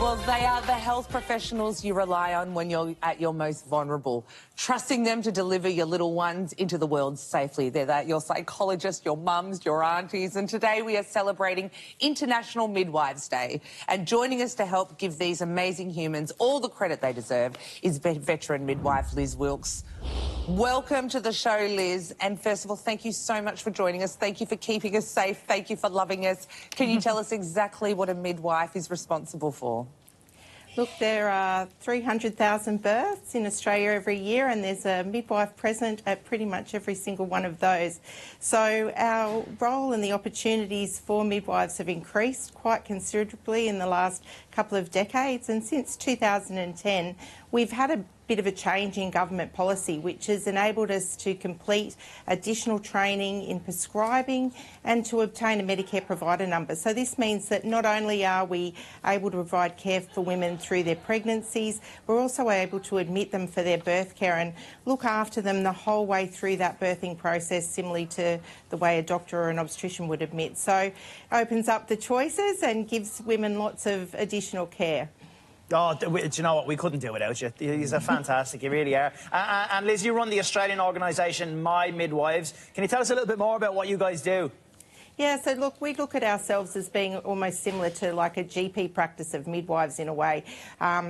Well, they are the health professionals you rely on when you're at your most vulnerable, trusting them to deliver your little ones into the world safely. They're your psychologists, your mums, your aunties, and today we are celebrating International Midwives Day. And joining us to help give these amazing humans all the credit they deserve is veteran midwife Liz Wilkes. Welcome to the show, Liz. And first of all, thank you so much for joining us. Thank you for keeping us safe. Thank you for loving us. Can you tell us exactly what a midwife is responsible for? Look, there are 300,000 births in Australia every year, and there's a midwife present at pretty much every single one of those. So our role and the opportunities for midwives have increased quite considerably in the last couple of decades, and since 2010 we've had a bit of a change in government policy which has enabled us to complete additional training in prescribing and to obtain a Medicare provider number. So this means that not only are we able to provide care for women through their pregnancies, we're also able to admit them for their birth care and look after them the whole way through that birthing process, similarly to the way a doctor or an obstetrician would admit. So it opens up the choices and gives women lots of additional care. Oh, do you know what? We couldn't do without you. You're fantastic, you really are. And Liz, you run the Australian organisation My Midwives. Can you tell us a little bit more about what you guys do? Yeah, so look, we look at ourselves as being almost similar to like a GP practice of midwives in a way.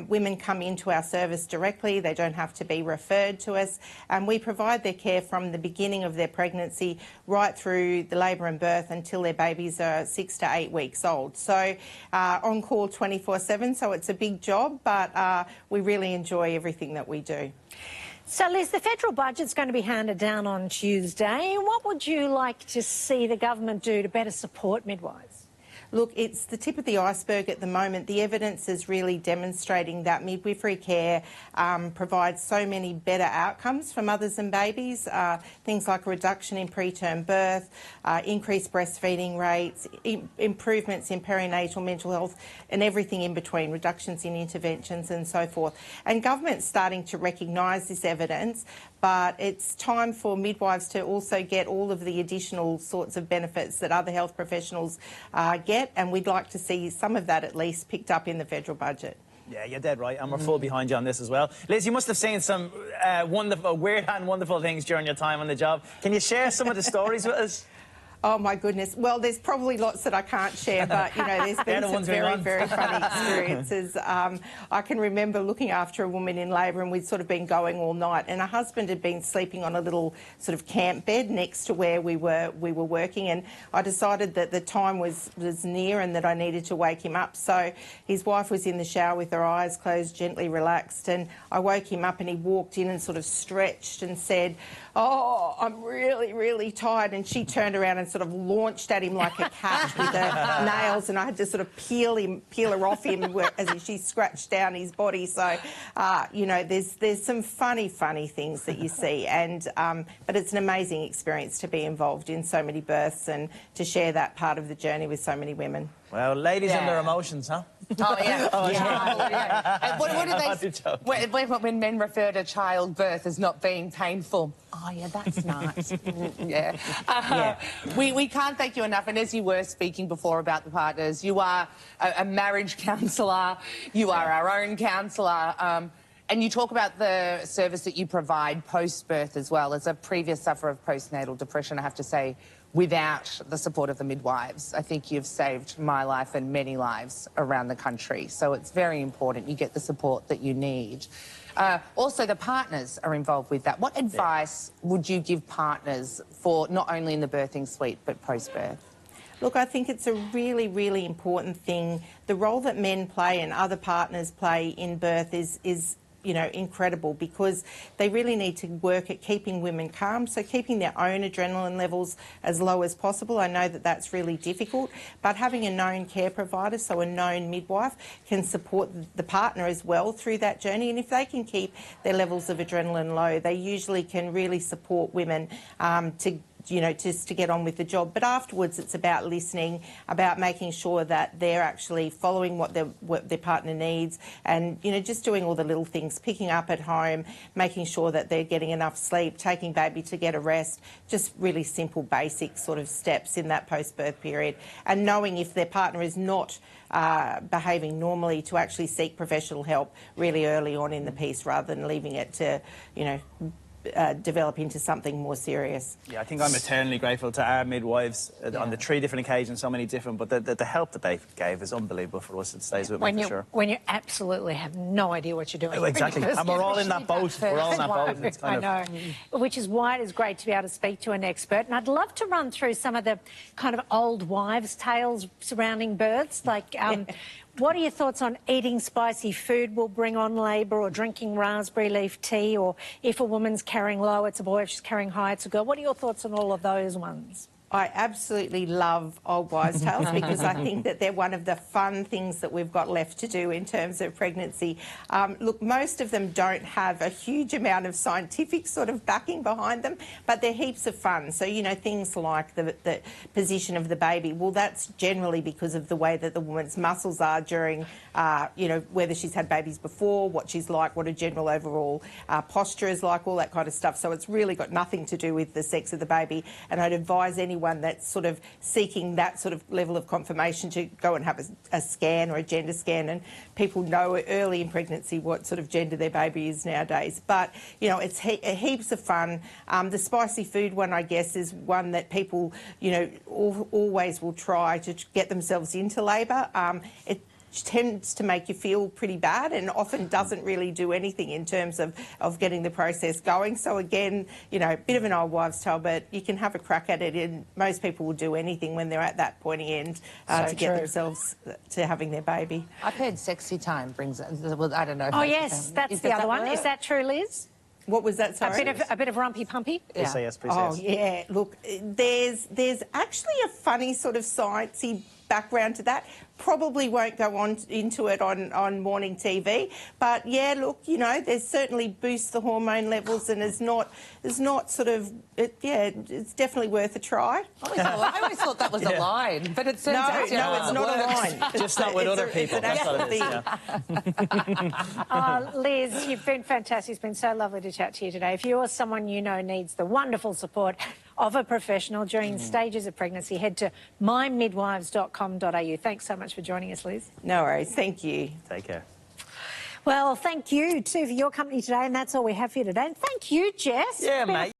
Women come into our service directly, they don't have to be referred to us, and we provide their care from the beginning of their pregnancy right through the labour and birth until their babies are 6 to 8 weeks old. So on call 24/7, so it's a big job, but we really enjoy everything that we do. So, Liz, the federal budget's going to be handed down on Tuesday. What would you like to see the government do to better support midwives? Look, it's the tip of the iceberg at the moment. The evidence is really demonstrating that midwifery care provides so many better outcomes for mothers and babies, things like a reduction in preterm birth, increased breastfeeding rates, improvements in perinatal mental health and everything in between, reductions in interventions and so forth. And government's starting to recognise this evidence, but it's time for midwives to also get all of the additional sorts of benefits that other health professionals get, and we'd like to see some of that at least picked up in the federal budget. Yeah, you're dead right, and we're full behind you on this as well. Liz, you must have seen some wonderful, weird and wonderful things during your time on the job. Can you share some of the stories with us? Oh, my goodness. Well, there's probably lots that I can't share, but, you know, there's been some very, very funny experiences. I can remember looking after a woman in labour and we'd sort of been going all night, and her husband had been sleeping on a little sort of camp bed next to where we were working, and I decided that the time was near and that I needed to wake him up. So his wife was in the shower with her eyes closed, gently relaxed, and I woke him up and he walked in and sort of stretched and said, "Oh, I'm really, really tired," and she turned around and sort of launched at him like a cat with her nails, and I had to sort of peel her off him as she scratched down his body. So, you know, there's some funny things that you see, and but it's an amazing experience to be involved in so many births and to share that part of the journey with so many women. Well, ladies and their emotions, huh? Oh, yeah. And what do they... When men refer to childbirth as not being painful. Oh, yeah, that's nice. We can't thank you enough. And as you were speaking before about the partners, you are a marriage counsellor, you are our own counsellor, and you talk about the service that you provide post-birth as well. As a previous sufferer of postnatal depression, I have to say, without the support of the midwives, I think you've saved my life and many lives around the country. So it's very important you get the support that you need. Also, the partners are involved with that. What advice would you give partners for not only in the birthing suite but post-birth? Look, I think it's a really, really important thing. The role that men play and other partners play in birth is you know, incredible, because they really need to work at keeping women calm, so keeping their own adrenaline levels as low as possible. I know that that's really difficult, but having a known care provider, so a known midwife, can support the partner as well through that journey, and if they can keep their levels of adrenaline low, they usually can really support women to you know, just to get on with the job. But afterwards, it's about listening, about making sure that they're actually following what their partner needs, and, you know, just doing all the little things, picking up at home, making sure that they're getting enough sleep, taking baby to get a rest, just really simple, basic sort of steps in that post-birth period. And knowing if their partner is not behaving normally, to actually seek professional help really early on in the piece rather than leaving it to, you know, develop into something more serious. Yeah, I think I'm eternally grateful to our midwives on the 3 different occasions, so many different, but the help that they gave is unbelievable for us. It stays with me for sure. When you absolutely have no idea what you're doing. Oh, exactly. And we're all in that boat. We're all in that boat. It's kind I know. Which is why it is great to be able to speak to an expert. And I'd love to run through some of the kind of old wives' tales surrounding births. Like, what are your thoughts on eating spicy food will bring on labour, or drinking raspberry leaf tea, or if a woman's carrying low, it's a boy, if she's carrying high, it's a girl? What are your thoughts on all of those ones? I absolutely love old wives' tales because I think that they're one of the fun things that we've got left to do in terms of pregnancy. Look, most of them don't have a huge amount of scientific sort of backing behind them, but they're heaps of fun. So, you know, things like the position of the baby, well, that's generally because of the way that the woman's muscles are during, you know, whether she's had babies before, what she's like, what her general overall posture is like, all that kind of stuff. So it's really got nothing to do with the sex of the baby. And I'd advise anyone that's sort of seeking that sort of level of confirmation to go and have a scan or a gender scan, and people know early in pregnancy what sort of gender their baby is nowadays. But, you know, it's heaps of fun. The spicy food one, I guess, is one that people, you know, always will try to get themselves into labour. It tends to make you feel pretty bad and often doesn't really do anything in terms of getting the process going. So again, you know, a bit of an old wives' tale, but you can have a crack at it, and most people will do anything when they're at that pointy end to get themselves to having their baby. I've heard sexy time brings, well, I don't know. Oh, yes, that's the other one. Is that true, Liz? What was that, sorry? A bit of rumpy pumpy? Please say yes, please Oh, yes. yeah. Look, there's actually a funny sort of sciencey background to that. Probably won't go on into it on morning TV, but yeah, look, you know, there's certainly boosts the hormone levels, and it's not sort of, it's definitely worth a try. I always thought that was a line, but it turns out it's not a line. Just not with other people. That's what it is. Yeah. Liz, you've been fantastic. It's been so lovely to chat to you today. If you're someone you know needs the wonderful support of a professional during stages of pregnancy, head to mymidwives.com.au. Thanks so much for joining us, Liz. No worries. Thank you. Take care. Well, thank you, too, for your company today, and that's all we have for you today. And thank you, Jess. Yeah, mate.